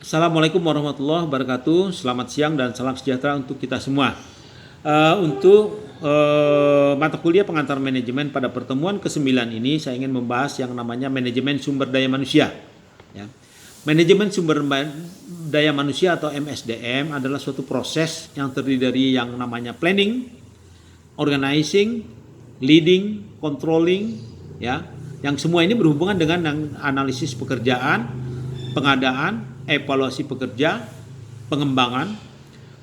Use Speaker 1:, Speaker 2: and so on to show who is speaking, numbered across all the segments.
Speaker 1: Assalamualaikum warahmatullahi wabarakatuh. Selamat siang dan salam sejahtera untuk kita semua. Untuk mata kuliah pengantar manajemen pada pertemuan ke-9 ini saya ingin membahas yang namanya manajemen sumber daya manusia. Ya. Manajemen sumber daya manusia atau MSDM adalah suatu proses yang terdiri dari yang namanya planning, organizing, leading, controlling, ya, yang semua ini berhubungan dengan analisis pekerjaan, pengadaan, evaluasi pekerja, pengembangan,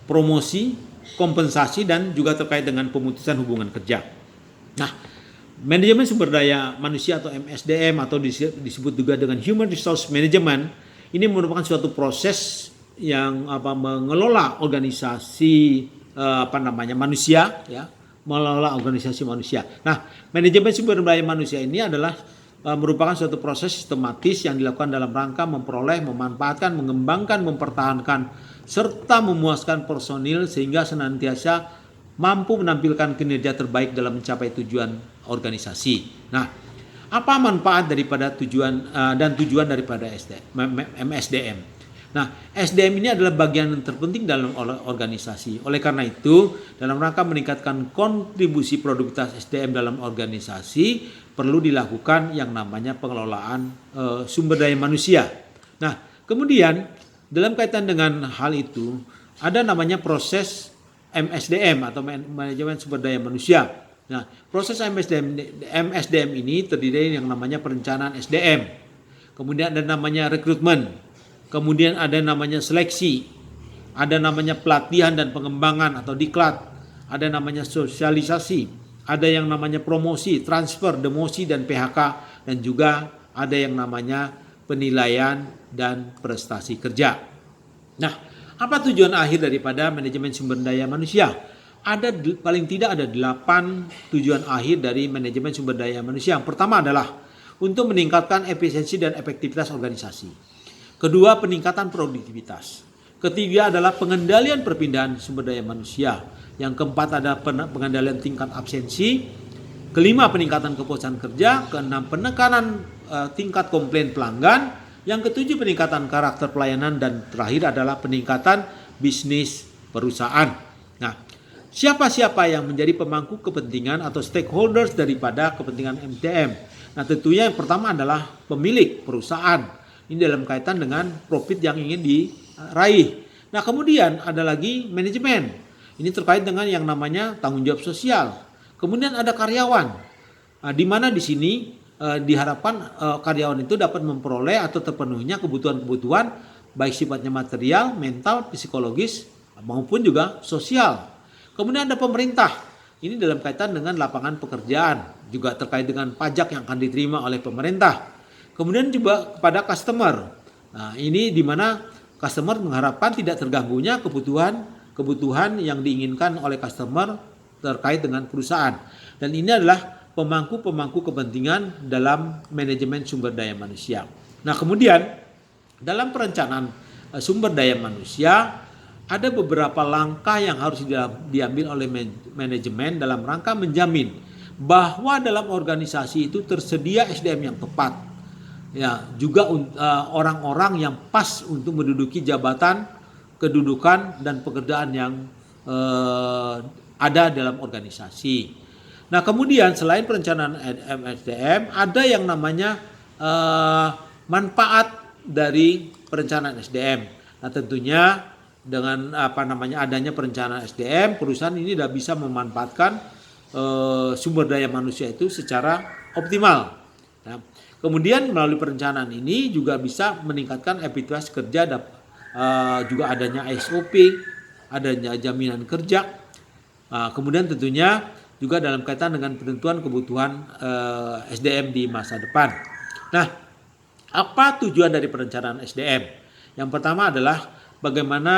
Speaker 1: promosi, kompensasi, dan juga terkait dengan pemutusan hubungan kerja. Nah, manajemen sumber daya manusia atau MSDM atau disebut juga dengan Human Resource Management ini merupakan suatu proses yang mengelola organisasi manusia, ya, mengelola organisasi manusia. Nah, manajemen sumber daya manusia ini adalah merupakan suatu proses sistematis yang dilakukan dalam rangka memperoleh, memanfaatkan, mengembangkan, mempertahankan, serta memuaskan personil sehingga senantiasa mampu menampilkan kinerja terbaik dalam mencapai tujuan organisasi. Nah, apa manfaat daripada tujuan daripada MSDM? Nah, SDM ini adalah bagian yang terpenting dalam organisasi. Oleh karena itu, dalam rangka meningkatkan kontribusi produktivitas SDM dalam organisasi, perlu dilakukan yang namanya pengelolaan sumber daya manusia. Nah, kemudian dalam kaitan dengan hal itu, ada namanya proses MSDM atau manajemen sumber daya manusia. Nah, proses MSDM ini terdiri dari yang namanya perencanaan SDM. Kemudian ada namanya rekrutmen. Kemudian ada namanya seleksi, ada namanya pelatihan dan pengembangan atau diklat, ada namanya sosialisasi, ada yang namanya promosi, transfer, demosi, dan PHK, dan juga ada yang namanya penilaian dan prestasi kerja. Nah, apa tujuan akhir daripada manajemen sumber daya manusia? Paling tidak ada 8 tujuan akhir dari manajemen sumber daya manusia. Yang pertama adalah untuk meningkatkan efisiensi dan efektivitas organisasi. Kedua, peningkatan produktivitas. Ketiga adalah pengendalian perpindahan sumber daya manusia. Yang keempat ada pengendalian tingkat absensi. Kelima, peningkatan kepuasan kerja. Keenam, penekanan tingkat komplain pelanggan. Yang ketujuh, peningkatan karakter pelayanan. Dan terakhir adalah peningkatan bisnis perusahaan. Nah, siapa-siapa yang menjadi pemangku kepentingan atau stakeholders daripada kepentingan MTM? Nah, tentunya yang pertama adalah pemilik perusahaan. Ini dalam kaitan dengan profit yang ingin diraih. Nah, kemudian ada lagi manajemen. Ini terkait dengan yang namanya tanggung jawab sosial. Kemudian ada karyawan. Nah, di mana di sini diharapkan karyawan itu dapat memperoleh atau terpenuhnya kebutuhan-kebutuhan baik sifatnya material, mental, psikologis maupun juga sosial. Kemudian ada pemerintah. Ini dalam kaitan dengan lapangan pekerjaan, juga terkait dengan pajak yang akan diterima oleh pemerintah. Kemudian juga kepada customer. Nah, ini di mana customer mengharapkan tidak terganggunya kebutuhan yang diinginkan oleh customer terkait dengan perusahaan. Dan ini adalah pemangku kepentingan dalam manajemen sumber daya manusia. Nah, kemudian dalam perencanaan sumber daya manusia ada beberapa langkah yang harus diambil oleh manajemen dalam rangka menjamin bahwa dalam organisasi itu tersedia SDM yang tepat. Ya, juga orang-orang yang pas untuk menduduki jabatan, kedudukan, dan pekerjaan yang ada dalam organisasi. Nah, kemudian selain perencanaan MSDM, ada yang namanya manfaat dari perencanaan SDM. Nah, tentunya dengan adanya perencanaan SDM, perusahaan ini sudah bisa memanfaatkan sumber daya manusia itu secara optimal. Nah, kemudian melalui perencanaan ini juga bisa meningkatkan efektivitas kerja, juga adanya SOP, adanya jaminan kerja. Kemudian tentunya juga dalam kaitan dengan penentuan kebutuhan SDM di masa depan. Nah, apa tujuan dari perencanaan SDM? Yang pertama adalah bagaimana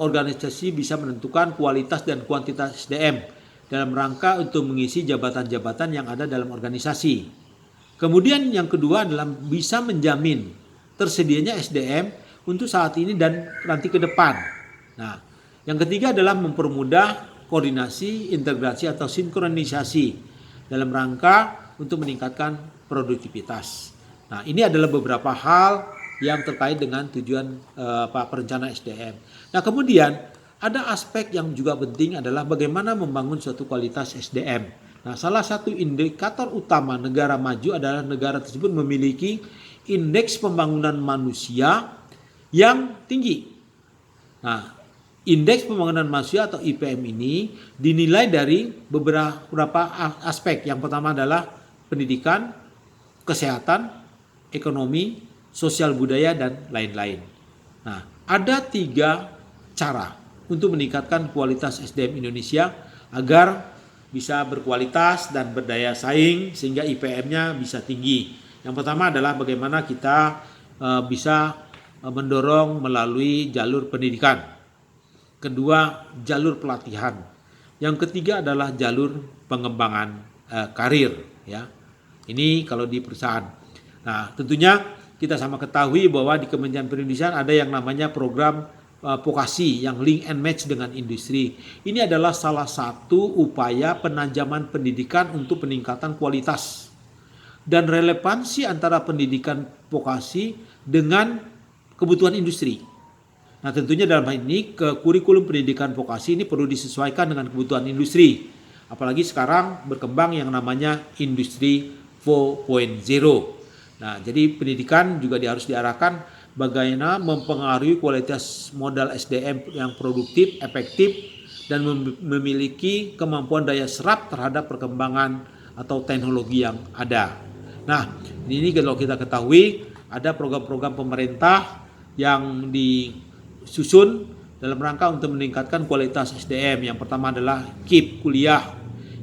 Speaker 1: organisasi bisa menentukan kualitas dan kuantitas SDM dalam rangka untuk mengisi jabatan-jabatan yang ada dalam organisasi. Kemudian yang kedua adalah bisa menjamin tersedianya SDM untuk saat ini dan nanti ke depan. Nah, yang ketiga adalah mempermudah koordinasi, integrasi atau sinkronisasi dalam rangka untuk meningkatkan produktivitas. Nah, ini adalah beberapa hal yang terkait dengan tujuan perencanaan SDM. Nah, kemudian ada aspek yang juga penting adalah bagaimana membangun suatu kualitas SDM. Nah, salah satu indikator utama negara maju adalah negara tersebut memiliki indeks pembangunan manusia yang tinggi. Nah, indeks pembangunan manusia atau IPM ini dinilai dari beberapa aspek. Yang pertama adalah pendidikan, kesehatan, ekonomi, sosial budaya, dan lain-lain. Nah, ada 3 cara untuk meningkatkan kualitas SDM Indonesia agar bisa berkualitas dan berdaya saing sehingga IPM-nya bisa tinggi. Yang pertama adalah bagaimana kita bisa mendorong melalui jalur pendidikan. Kedua, jalur pelatihan. Yang ketiga adalah jalur pengembangan karir, ya. Ini kalau di perusahaan. Nah, tentunya kita sama ketahui bahwa di Kementerian Perindustrian ada yang namanya program vokasi yang link and match dengan industri. Ini adalah salah satu upaya penajaman pendidikan untuk peningkatan kualitas dan relevansi antara pendidikan vokasi dengan kebutuhan industri. Nah, tentunya dalam hal ini kurikulum pendidikan vokasi ini perlu disesuaikan dengan kebutuhan industri. Apalagi sekarang berkembang yang namanya industri 4.0. Nah, jadi pendidikan juga harus diarahkan bagaimana mempengaruhi kualitas modal SDM yang produktif, efektif, dan memiliki kemampuan daya serap terhadap perkembangan atau teknologi yang ada. Nah, ini kalau kita ketahui ada program-program pemerintah yang disusun dalam rangka untuk meningkatkan kualitas SDM. Yang pertama adalah KIP kuliah,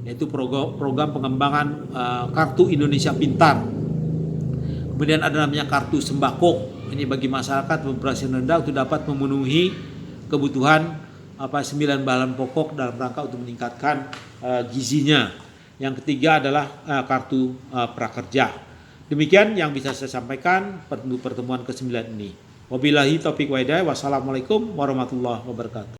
Speaker 1: yaitu program pengembangan kartu Indonesia Pintar. Kemudian ada namanya kartu sembako. Ini bagi masyarakat berpenghasilan rendah untuk dapat memenuhi kebutuhan 9 bahan pokok dalam rangka untuk meningkatkan gizinya. Yang ketiga adalah kartu prakerja. Demikian yang bisa saya sampaikan untuk pertemuan ke-9 ini. Wabillahi taufiq wa hidayah. Wassalamualaikum warahmatullahi wabarakatuh.